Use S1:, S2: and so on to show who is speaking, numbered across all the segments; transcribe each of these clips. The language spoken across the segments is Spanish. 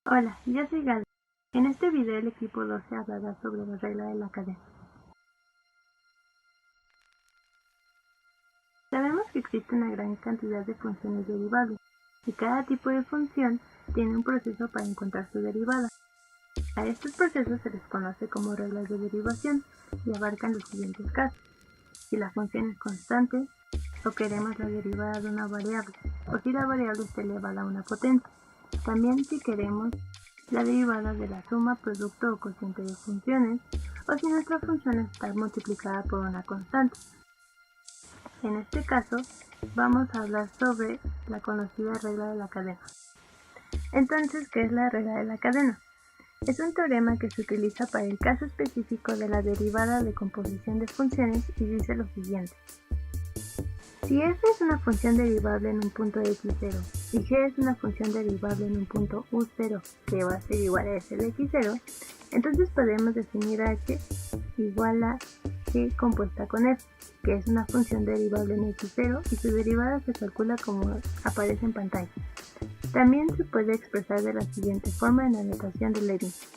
S1: Hola, yo soy Gal. En este video el equipo 12 hablará sobre la regla de la cadena. Sabemos que existe una gran cantidad de funciones derivables y cada tipo de función tiene un proceso para encontrar su derivada. A estos procesos se les conoce como reglas de derivación y abarcan los siguientes casos: si la función es constante, o queremos la derivada de una variable, o si la variable está elevada a una potencia. También si queremos la derivada de la suma, producto o cociente de funciones, o si nuestra función está multiplicada por una constante. En este caso, vamos a hablar sobre la conocida regla de la cadena. Entonces, ¿qué es la regla de la cadena? Es un teorema que se utiliza para el caso específico de la derivada de composición de funciones y dice lo siguiente. Si f es una función derivable en un punto x0 y g es una función derivable en un punto u0 que va a ser igual a f de x0, entonces podemos definir h igual a g compuesta con f, que es una función derivable en x0 y su derivada se calcula como aparece en pantalla. También se puede expresar de la siguiente forma en la notación de Leibniz.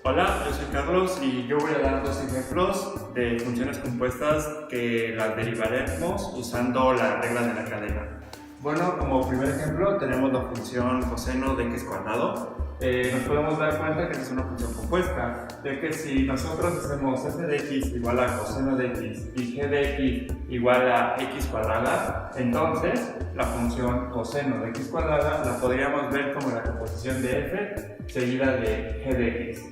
S2: Hola, yo soy Carlos y yo voy a dar dos ejemplos de funciones compuestas que las derivaremos usando la regla de la cadena. Bueno, como primer ejemplo tenemos la función coseno de x cuadrado. Nos podemos dar cuenta que es una función compuesta, de que si nosotros hacemos f de x igual a coseno de x y g de x igual a x cuadrada, entonces la función coseno de x cuadrada la podríamos ver como la composición de f seguida de g de x.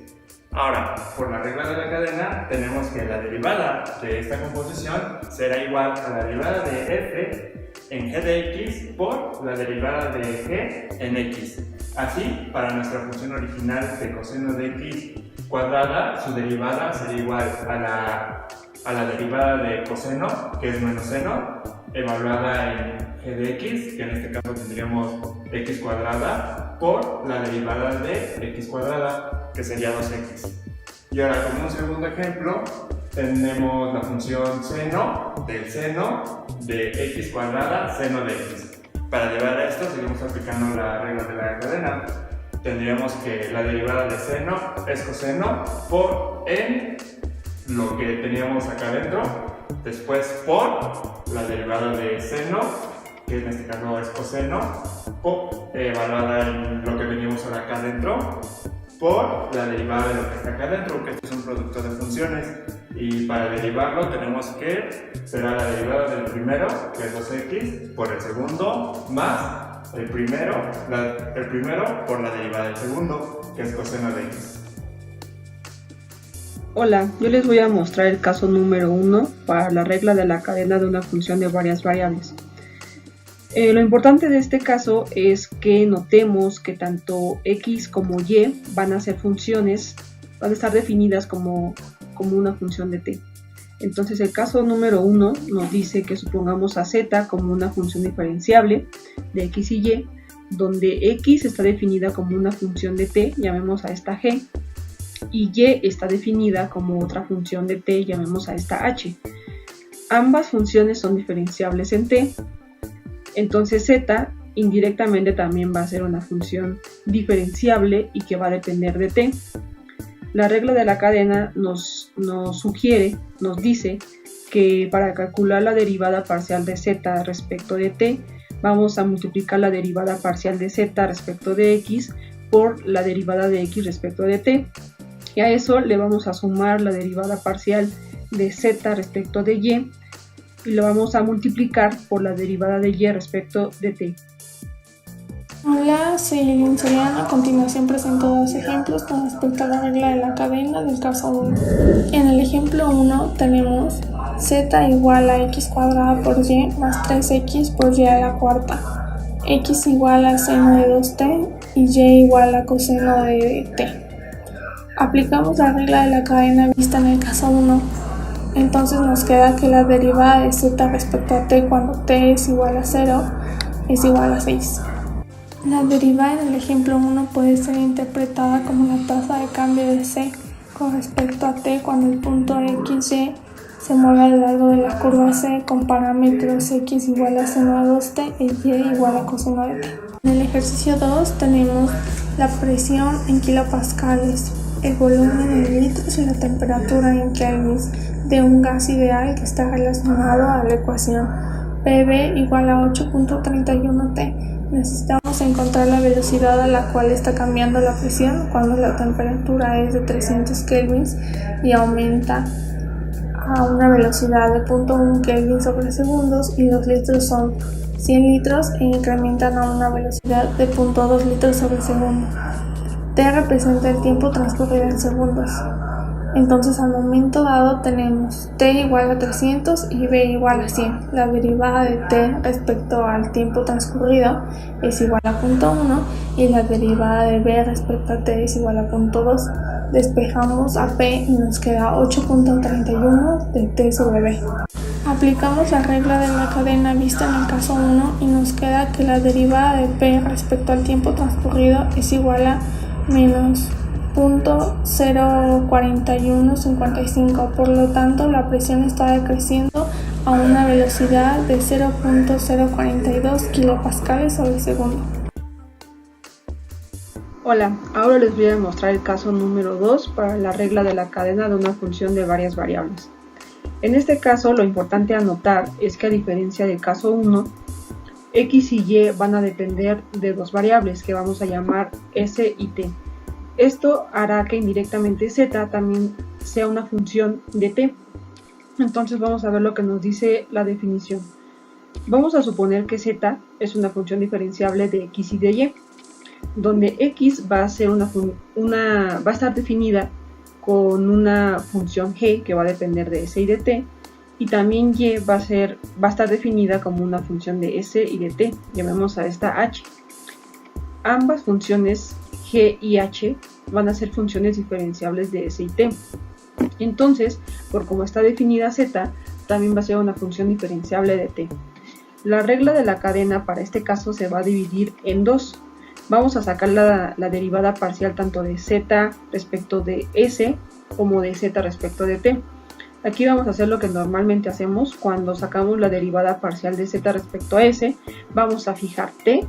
S2: Ahora, por la regla de la cadena, tenemos que la derivada de esta composición será igual a la derivada de f en g de x por la derivada de g en x. Así, para nuestra función original de coseno de x cuadrada, su derivada será igual a la derivada de coseno, que es menos seno, evaluada en g de x, que en este caso tendríamos x cuadrada, por la derivada de x cuadrada, que sería 2x. Y ahora, como un segundo ejemplo, tenemos la función seno de x cuadrada, seno de x. Para llevar a esto, seguimos aplicando la regla de la cadena. Tendríamos que la derivada de seno es coseno por en lo que teníamos acá adentro, después por la derivada de seno, que en este caso es coseno, evaluada en lo que teníamos ahora acá adentro, por la derivada de lo que está acá adentro, que esto es un producto de funciones. Y para derivarlo tenemos que será la derivada del primero, que es 2x, por el segundo, más el primero por la derivada del segundo, que es coseno de x.
S3: Hola, yo les voy a mostrar el caso número 1 para la regla de la cadena de una función de varias variables. Lo importante de este caso es que notemos que tanto x como y van a ser funciones, van a estar definidas como una función de t. Entonces el caso número 1 nos dice que supongamos a z como una función diferenciable de x y y, donde x está definida como una función de t, llamemos a esta g, y y está definida como otra función de t, llamemos a esta h. Ambas funciones son diferenciables en t, entonces z indirectamente también va a ser una función diferenciable y que va a depender de t. La regla de la cadena nos dice que para calcular la derivada parcial de z respecto de t, vamos a multiplicar la derivada parcial de z respecto de x por la derivada de x respecto de t. Y a eso le vamos a sumar la derivada parcial de z respecto de y lo vamos a multiplicar por la derivada de y respecto de t.
S4: Hola, soy Lilian Soriano. A continuación presento dos ejemplos con respecto a la regla de la cadena del caso 1. En el ejemplo 1 tenemos z igual a x cuadrada por y más 3x por y a la cuarta, x igual a seno de 2t y y igual a coseno de t. Aplicamos la regla de la cadena vista en el caso 1. Entonces nos queda que la derivada de z respecto a t cuando t es igual a 0 es igual a 6. La derivada en el ejemplo 1 puede ser interpretada como la tasa de cambio de c con respecto a t cuando el punto x, y se mueve a lo largo de la curva C con parámetros x igual a seno de 2t y y igual a coseno de t. En el ejercicio 2 tenemos la presión en kilopascales, el volumen en litros y la temperatura en kelvins de un gas ideal que está relacionado a la ecuación PV igual a 8.31t. Necesitamos encontrar la velocidad a la cual está cambiando la presión cuando la temperatura es de 300 kelvins y aumenta a una velocidad de 0.1 kelvin sobre segundos y 2 litros son 100 litros e incrementan a una velocidad de 0.2 litros sobre segundo. T representa el tiempo transcurrido en segundos. Entonces al momento dado tenemos T igual a 300 y B igual a 100. La derivada de T respecto al tiempo transcurrido es igual a 0.1 y la derivada de B respecto a T es igual a 0.2. Despejamos a P y nos queda 8.31 de T sobre B. Aplicamos la regla de la cadena vista en el caso 1 y nos queda que la derivada de P respecto al tiempo transcurrido es igual a menos 0.04155, por lo tanto la presión está decreciendo a una velocidad de 0.042 kilopascales sobre segundo.
S3: Hola, ahora les voy a mostrar el caso número 2 para la regla de la cadena de una función de varias variables. En este caso lo importante a notar es que a diferencia del caso 1, x y y van a depender de dos variables que vamos a llamar s y t. Esto hará que indirectamente z también sea una función de t. Entonces vamos a ver lo que nos dice la definición. Vamos a suponer que z es una función diferenciable de x y de y, donde x va a ser va a estar definida con una función g que va a depender de s y de t, y también y va a estar definida como una función de s y de t. Llamemos a esta h. Ambas funciones g y h van a ser funciones diferenciables de s y t. Entonces, por como está definida z, también va a ser una función diferenciable de t. La regla de la cadena para este caso se va a dividir en dos. Vamos a sacar la derivada parcial tanto de z respecto de s como de z respecto de t. Aquí vamos a hacer lo que normalmente hacemos cuando sacamos la derivada parcial de z respecto a s. Vamos a fijar t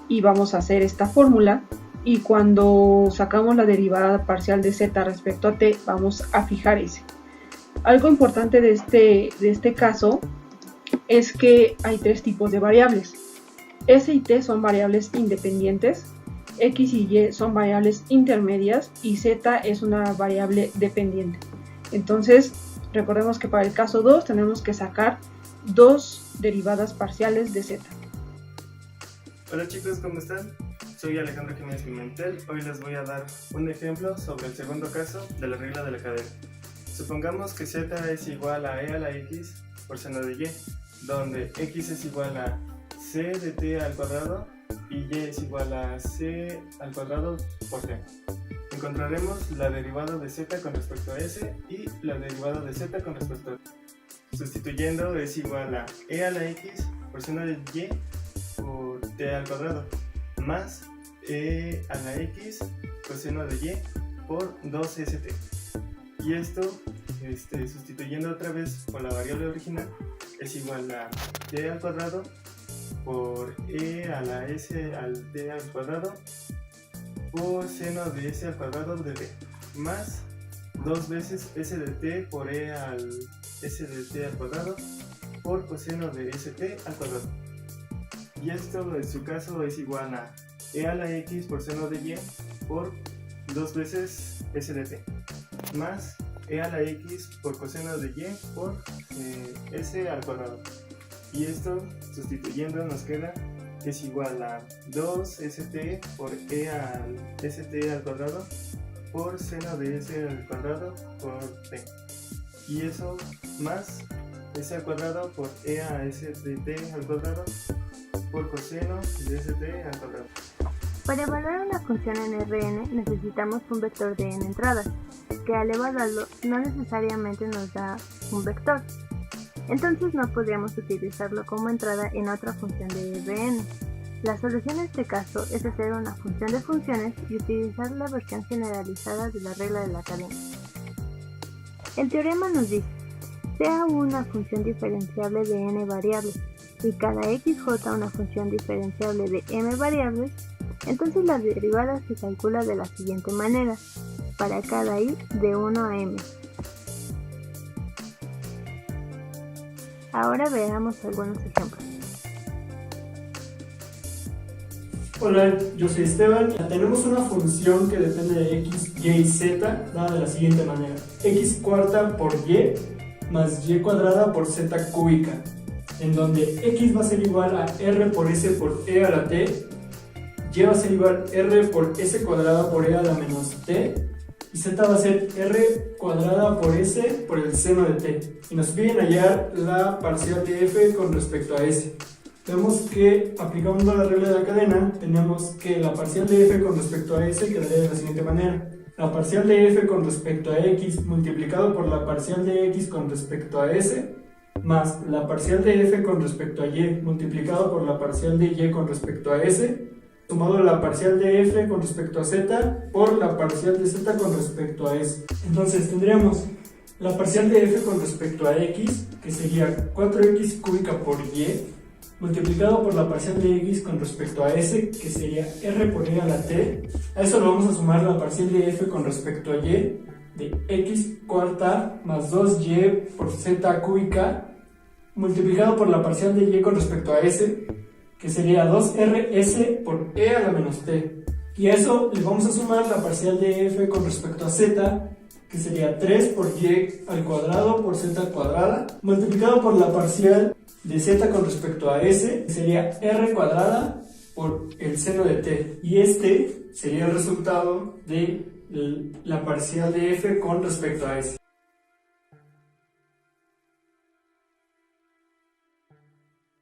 S3: y vamos a hacer esta fórmula. Y cuando sacamos la derivada parcial de z respecto a t, vamos a fijar s. Algo importante de este caso es que hay tres tipos de variables. S y t son variables independientes, x y y son variables intermedias y z es una variable dependiente. Entonces, recordemos que para el caso 2 tenemos que sacar dos derivadas parciales de z.
S5: Hola chicos, ¿cómo están? Soy Alejandro Jiménez Pimentel. Hoy les voy a dar un ejemplo sobre el segundo caso de la regla de la cadena. Supongamos que z es igual a e a la x por seno de y, donde x es igual a c de t al cuadrado y y es igual a c al cuadrado por t. Encontraremos la derivada de z con respecto a s y la derivada de z con respecto a t. Sustituyendo es igual a e a la x por seno de y por t al cuadrado más e a la x coseno de y por 2st. Y esto, sustituyendo otra vez por la variable original, es igual a t al cuadrado por e a la s al t al cuadrado por seno de s al cuadrado de t más 2 veces s de t por e al s de t al cuadrado por coseno de st al cuadrado. Y esto en su caso es igual a e a la x por seno de y por 2 veces s de t más e a la x por coseno de y por s al cuadrado. Y esto sustituyendo nos queda que es igual a 2st por e al st al cuadrado por seno de s al cuadrado por t. Y eso más s al cuadrado por e a s de t al cuadrado por coseno de st al cuadrado.
S1: Para evaluar una función en Rn necesitamos un vector de n entradas, que al evaluarlo no necesariamente nos da un vector. Entonces no podríamos utilizarlo como entrada en otra función de Rn. La solución en este caso es hacer una función de funciones y utilizar la versión generalizada de la regla de la cadena. El teorema nos dice: sea una función diferenciable de n variables y cada xj una función diferenciable de m variables, entonces la derivada se calcula de la siguiente manera, para cada i de 1 a m. Ahora veamos algunos ejemplos.
S6: Hola, yo soy Esteban. Tenemos una función que depende de x, y y z, dada de la siguiente manera: x cuarta por y más y cuadrada por z cúbica, en donde x va a ser igual a r por s por e a la t, y va a ser igual a r por s cuadrada por e a la menos t, y z va a ser r cuadrada por s por el seno de t. Y nos piden hallar la parcial de f con respecto a s. Vemos que, aplicando la regla de la cadena, tenemos que la parcial de f con respecto a s quedaría de la siguiente manera: la parcial de f con respecto a x multiplicado por la parcial de x con respecto a s, más la parcial de f con respecto a y multiplicado por la parcial de y con respecto a s, sumado a la parcial de f con respecto a z por la parcial de z con respecto a s. Entonces tendríamos la parcial de f con respecto a x, que sería 4x cúbica por y, multiplicado por la parcial de x con respecto a s, que sería r por e a la t. A eso le vamos a sumar la parcial de f con respecto a y, de x cuarta más 2y por z cúbica, multiplicado por la parcial de y con respecto a s, que sería 2rs por e a la menos t. Y a eso le vamos a sumar la parcial de f con respecto a z, que sería 3 por y al cuadrado por z cuadrada, multiplicado por la parcial de z con respecto a s, que sería r cuadrada por el seno de t. Y este sería el resultado de la parcial de f con respecto a s.